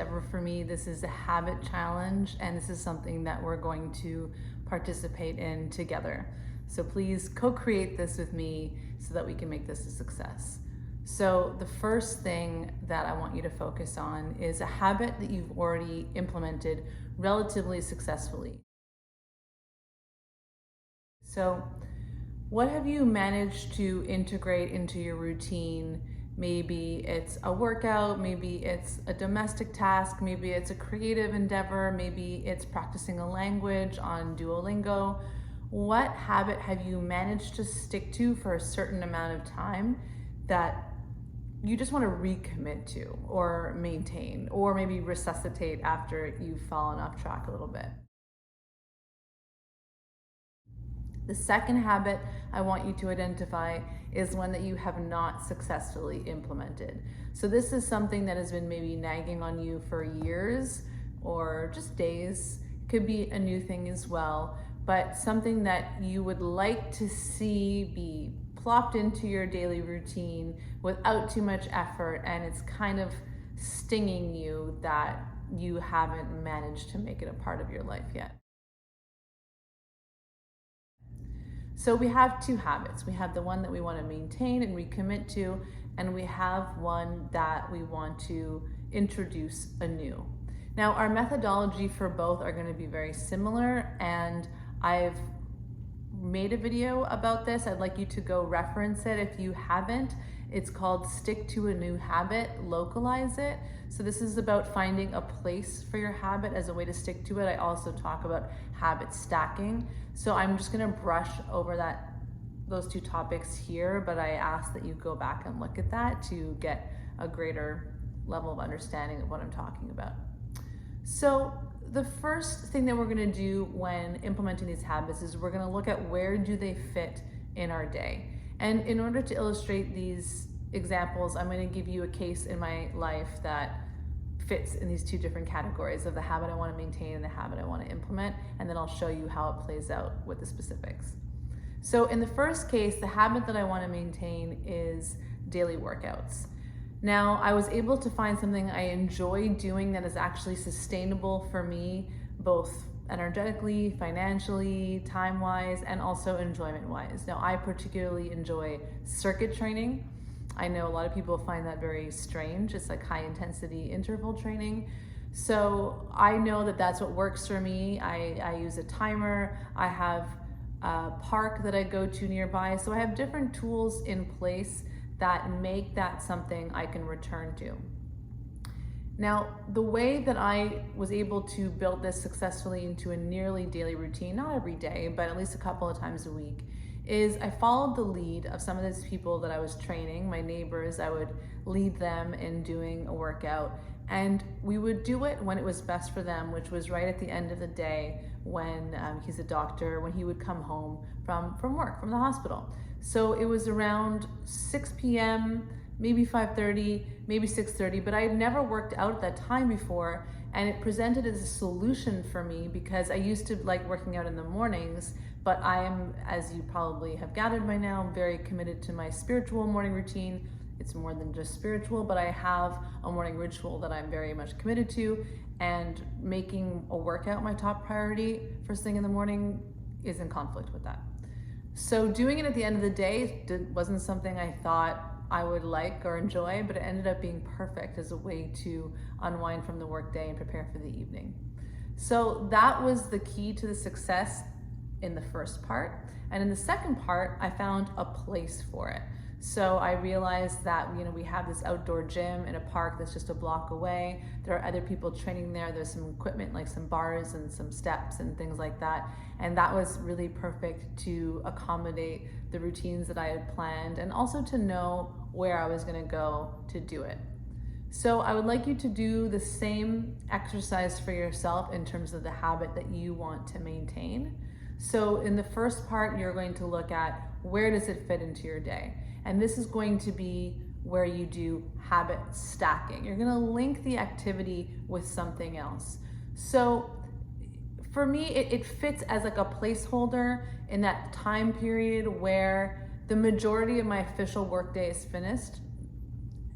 endeavor for me. This is a habit challenge, and this is something that we're going to participate in together. So please co-create this with me so that we can make this a success. So the first thing that I want you to focus on is a habit that you've already implemented relatively successfully. So what have you managed to integrate into your routine? Maybe it's a workout, maybe it's a domestic task, maybe it's a creative endeavor, maybe it's practicing a language on Duolingo. What habit have you managed to stick to for a certain amount of time that you just want to recommit to or maintain, or maybe resuscitate after you've fallen off track a little bit? The second habit I want you to identify is one that you have not successfully implemented. So this is something that has been maybe nagging on you for years or just days. It could be a new thing as well, but something that you would like to see be plopped into your daily routine without too much effort, and it's kind of stinging you that you haven't managed to make it a part of your life yet. So we have two habits. We have the one that we want to maintain and recommit to, and we have one that we want to introduce anew. Now, our methodology for both are going to be very similar, and I've made a video about this. I'd like you to go reference it if you haven't. It's called Stick to a New Habit, Localize It. So this is about finding a place for your habit as a way to stick to it. I also talk about habit stacking. So I'm just gonna brush over those two topics here, but I ask that you go back and look at that to get a greater level of understanding of what I'm talking about. So the first thing that we're gonna do when implementing these habits is we're gonna look at where do they fit in our day. And in order to illustrate these examples, I'm going to give you a case in my life that fits in these two different categories of the habit I want to maintain and the habit I want to implement, and then I'll show you how it plays out with the specifics. So in the first case, the habit that I want to maintain is daily workouts. Now, I was able to find something I enjoy doing that is actually sustainable for me, both energetically, financially, time-wise, and also enjoyment-wise. Now, I particularly enjoy circuit training. I know a lot of people find that very strange. It's like high-intensity interval training. So I know that that's what works for me. I use a timer. I have a park that I go to nearby. So I have different tools in place that make that something I can return to. Now, the way that I was able to build this successfully into a nearly daily routine, not every day, but at least a couple of times a week, is I followed the lead of some of these people that I was training, my neighbors. I would lead them in doing a workout, and we would do it when it was best for them, which was right at the end of the day when he's a doctor, when he would come home from work, from the hospital. So it was around 6 p.m., maybe 5:30, maybe 6:30, but I had never worked out at that time before, and it presented as a solution for me because I used to like working out in the mornings, but I am, as you probably have gathered by now, very committed to my spiritual morning routine. It's more than just spiritual, but I have a morning ritual that I'm very much committed to, and making a workout my top priority first thing in the morning is in conflict with that. So doing it at the end of the day wasn't something I thought I would like or enjoy, but it ended up being perfect as a way to unwind from the workday and prepare for the evening. So that was the key to the success in the first part. And in the second part, I found a place for it. So I realized that, we have this outdoor gym in a park that's just a block away. There are other people training there. There's some equipment like some bars and some steps and things like that. And that was really perfect to accommodate the routines that I had planned, and also to know where I was going to go to do it. So I would like you to do the same exercise for yourself in terms of the habit that you want to maintain. So in the first part, you're going to look at where does it fit into your day? And this is going to be where you do habit stacking. You're going to link the activity with something else. So for me, it fits as like a placeholder in that time period where the majority of my official workday is finished.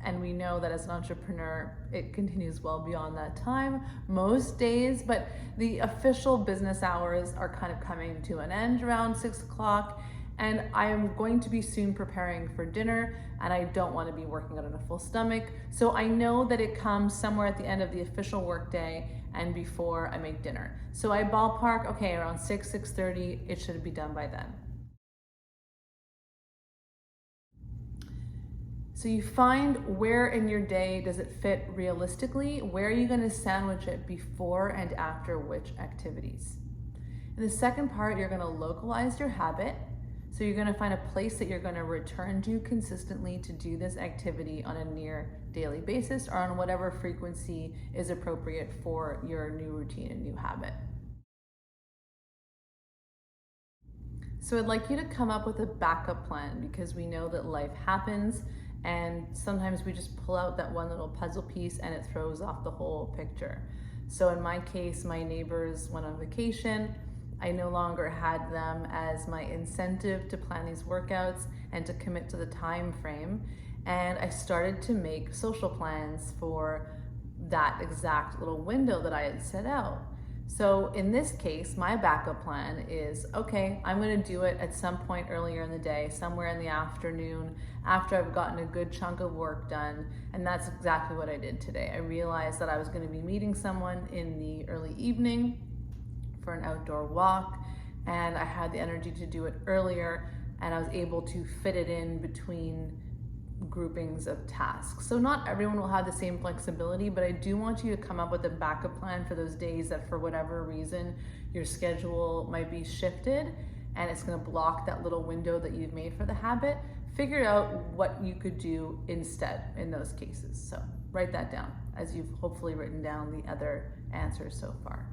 And we know that as an entrepreneur, it continues well beyond that time, most days, but the official business hours are kind of coming to an end around 6 o'clock. And I am going to be soon preparing for dinner, and I don't want to be working out on a full stomach. So I know that it comes somewhere at the end of the official workday and before I make dinner. So I ballpark, okay, around 6:30, it should be done by then. So you find where in your day does it fit realistically? Where are you going to sandwich it before and after which activities? In the second part, you're going to localize your habit. So you're going to find a place that you're going to return to consistently to do this activity on a near daily basis or on whatever frequency is appropriate for your new routine and new habit. So I'd like you to come up with a backup plan, because we know that life happens and sometimes we just pull out that one little puzzle piece and it throws off the whole picture. So in my case, my neighbors went on vacation. I no longer had them as my incentive to plan these workouts and to commit to the time frame. And I started to make social plans for that exact little window that I had set out. So in this case, my backup plan is, okay, I'm gonna do it at some point earlier in the day, somewhere in the afternoon, after I've gotten a good chunk of work done. And that's exactly what I did today. I realized that I was gonna be meeting someone in the early evening for an outdoor walk, and I had the energy to do it earlier, and I was able to fit it in between groupings of tasks. So not everyone will have the same flexibility, but I do want you to come up with a backup plan for those days that for whatever reason your schedule might be shifted and it's going to block that little window that you've made for the habit. Figure out what you could do instead in those cases. So write that down as you've hopefully written down the other answers so far.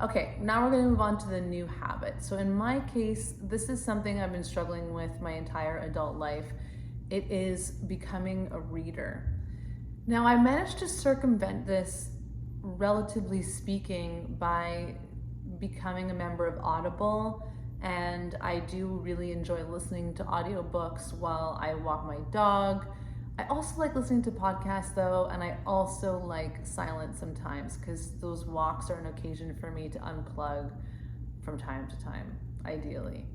Okay, now we're going to move on to the new habit. So in my case, this is something I've been struggling with my entire adult life. It is becoming a reader. Now, I managed to circumvent this, relatively speaking, by becoming a member of Audible, and I do really enjoy listening to audiobooks while I walk my dog. I also like listening to podcasts though, and I also like silence sometimes, because those walks are an occasion for me to unplug from time to time, ideally.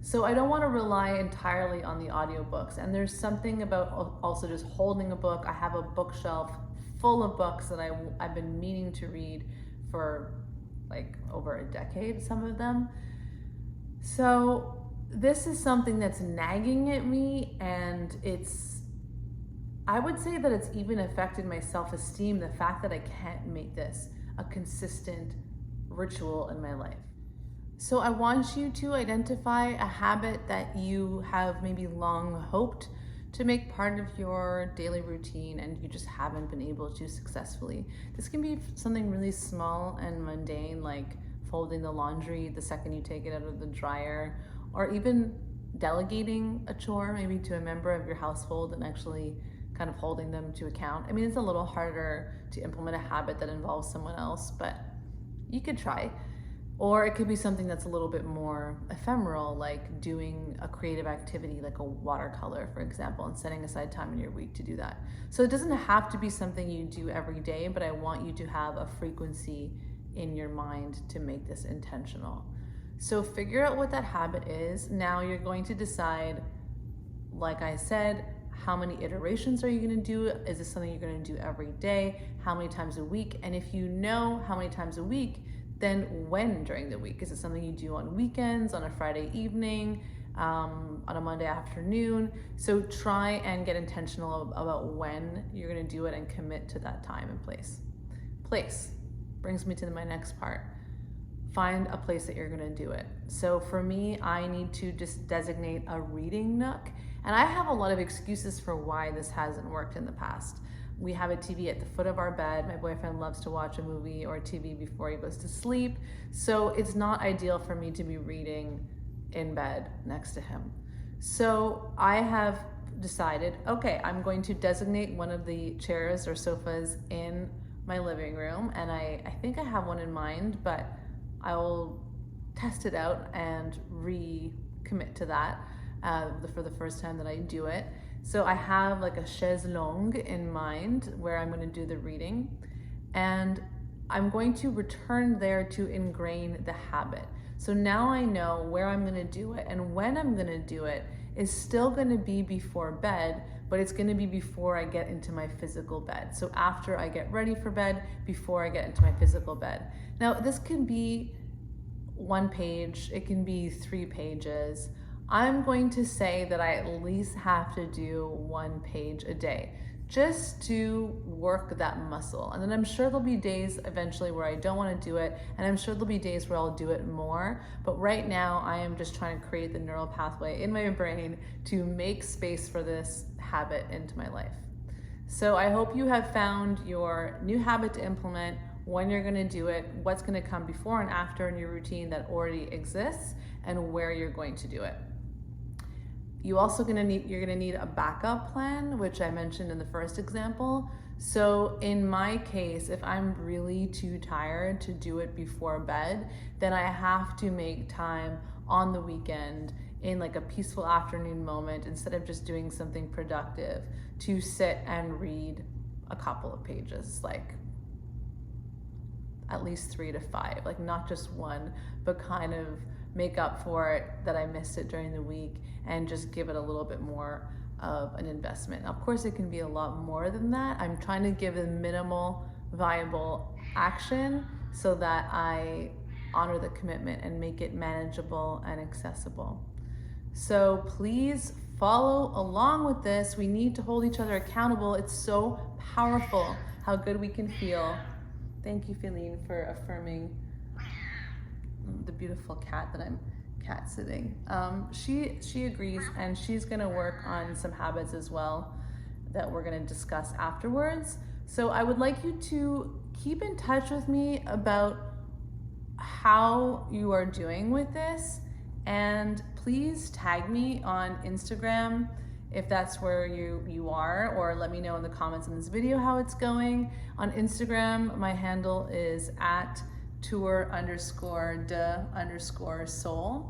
So I don't want to rely entirely on the audiobooks, and there's something about also just holding a book. I have a bookshelf full of books that I've been meaning to read for like over a decade, some of them. So this is something that's nagging at me, and I would say that it's even affected my self-esteem, the fact that I can't make this a consistent ritual in my life. So I want you to identify a habit that you have maybe long hoped to make part of your daily routine and you just haven't been able to successfully. This can be something really small and mundane, like folding the laundry the second you take it out of the dryer, or even delegating a chore maybe to a member of your household and actually kind of holding them to account. I mean, it's a little harder to implement a habit that involves someone else, but you could try. Or it could be something that's a little bit more ephemeral, like doing a creative activity like a watercolor, for example, and setting aside time in your week to do that. So it doesn't have to be something you do every day, but I want you to have a frequency in your mind to make this intentional. So figure out what that habit is. Now you're going to decide, like I said, how many iterations are you going to do? Is this something you're going to do every day? How many times a week? And if you know how many times a week, then when during the week? Is it something you do on weekends, on a Friday evening, on a Monday afternoon? So try and get intentional about when you're going to do it and commit to that time and place. Place brings me to my next part. Find a place that you're going to do it. So for me, I need to just designate a reading nook. And I have a lot of excuses for why this hasn't worked in the past. We have a TV at the foot of our bed. My boyfriend loves to watch a movie or a TV before he goes to sleep. So it's not ideal for me to be reading in bed next to him. So I have decided, okay, I'm going to designate one of the chairs or sofas in my living room. And I think I have one in mind, but I will test it out and recommit to that. for the first time that I do it. So I have like a chaise longue in mind where I'm going to do the reading, and I'm going to return there to ingrain the habit. So now I know where I'm going to do it, and when I'm going to do it is still going to be before bed, but it's going to be before I get into my physical bed. So after I get ready for bed, before I get into my physical bed. Now, this can be 1 page, it can be 3 pages. I'm going to say that I at least have to do 1 page a day, just to work that muscle. And then I'm sure there'll be days eventually where I don't want to do it, and I'm sure there'll be days where I'll do it more. But right now I am just trying to create the neural pathway in my brain to make space for this habit into my life. So I hope you have found your new habit to implement, when you're going to do it, what's going to come before and after in your routine that already exists, and where you're going to do it. You're gonna need a backup plan, which I mentioned in the first example. So in my case, if I'm really too tired to do it before bed, then I have to make time on the weekend in like a peaceful afternoon moment, instead of just doing something productive, to sit and read a couple of pages, like at least 3 to 5, like not just 1, but kind of make up for it that I missed it during the week, and just give it a little bit more of an investment. Of course, it can be a lot more than that. I'm trying to give a minimal viable action so that I honor the commitment and make it manageable and accessible. So please follow along with this. We need to hold each other accountable. It's so powerful how good we can feel. Thank you, Feline, for affirming the beautiful cat that I'm cat sitting. She agrees, and she's gonna work on some habits as well that we're gonna discuss afterwards. So I would like you to keep in touch with me about how you are doing with this, and please tag me on Instagram if that's where you are, or let me know in the comments in this video how it's going. On Instagram, my handle is at tour_de_soul.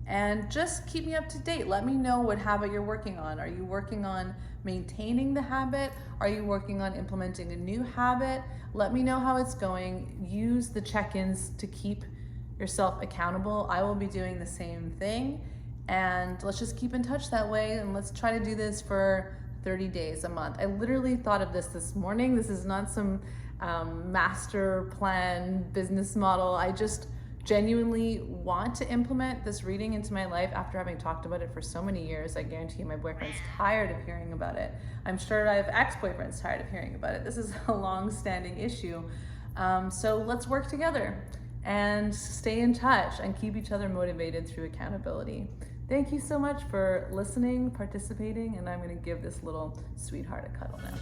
And just keep me up to date. Let me know what habit you're working on. Are you working on maintaining the habit? Are you working on implementing a new habit? Let me know how it's going. Use the check-ins to keep yourself accountable. I will be doing the same thing. And let's just keep in touch that way, and let's try to do this for 30 days, a month. I literally thought of this morning. This is not some master plan business model. I just genuinely want to implement this reading into my life after having talked about it for so many years. I guarantee you my boyfriend's tired of hearing about it. I'm sure I have ex-boyfriends tired of hearing about it. This is a long-standing issue. So let's work together and stay in touch and keep each other motivated through accountability. Thank you so much for listening, participating, and I'm going to give this little sweetheart a cuddle now.